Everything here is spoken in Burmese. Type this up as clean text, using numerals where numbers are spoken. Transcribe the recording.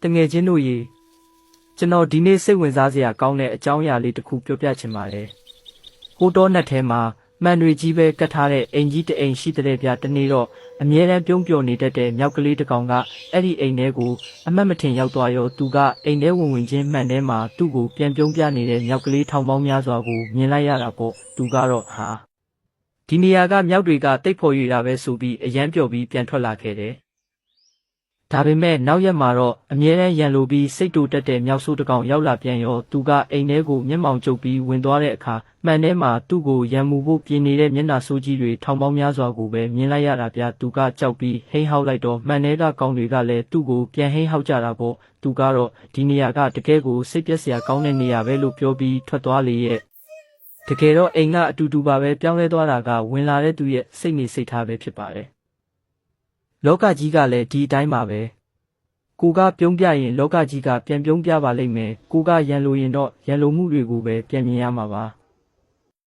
တငယ်ချင်းတို့ရေကျွန်တော်ဒီနေ့စိတ်ဝင်စားစရာကောင်းတဲ့အကြောင်းအရာလေးတစ်ခုပြောပြချင်ပါတယ်။ဟိုတောနက်ထဲမှာမှန်တွေကြီးပဲကတ်ထားတဲ့အိမ်ကြီးတအိမ်ရှိတဲ့ပြတနေ့တော့အမြဲတမ်းပြုံးပျော်နေတတ်တဲ့မြောက်ကလေးတစ်ကောင်ကအဲ့ဒီအိမ်ထဲကိုအမတ်မထင်ရောက်သွားရောသူကအိမ်ထဲဝင်ချင်းမှန်ထဲမှာသူ့ကိုပြန်ပြုံးပြနေတဲ့မြောက်ကလေးထောင်ပေါင်းများစွာကိုမြင်လိုက်ရတာပေါ့သူကတော့ဟာဒီနေရာကမြောက်တွေကတိတ်ဖော်ရတာပဲဆိုပြီးအယမ်းပျော်ပြီးပြန်ထွက်လာခဲ့တယ်ဒါပေမဲ့နောက်ရက်မှာတော့အမြဲတမ်းရန်လိုပြီးစိတ်တူတက်တဲ့မြောက်ဆိုးတစ်ကောင်ရောက်လာပြန်ရောသူကအိမ်ထဲကိုမျက်မှောင်ကျုပ်ပြီးဝင်သွားတဲ့အခါမှန်ထဲမှာသူ့ကိုရန်မှုဖို့ပြင်နေတဲ့မျက်နှာဆိုးကြီးတွေထောင်ပေါင်းများစွာကိုပဲမြင်လိုက်ရတာဗျသူကကြောက်ပြီးဟိန်းဟောက်လိုက်တော့မှန်ထဲကကောင်တွေကလည်းသူ့ကိုပြန်ဟိန်းဟောက်ကြတာပေါ့သူကတော့ဒီနေရာကတကယ်ကိုစိတ်ပျက်စရာကောင်းတဲ့နေရာပဲလို့ပြောပြီးထွက်သွားလေရဲ့တကယ်တော့အိမ်ကအတူတူပါပဲပြောင်းလဲသွားတာကဝင်လာတဲ့သူရဲ့စိတ်နေစိတ်ထားပဲဖြစ်ပါတယ်လောကကြီးကလည်းဒီအတိုင်းပါပဲကိုကပြုံးပြရင်လောကကြီးကပြန်ပြုံးပြပါလိမ့်မယ်ကိုကရန်လိုရင်တော့ရန်လိုမှုတွေကိုပဲပြန်မြင်ရမှာပါ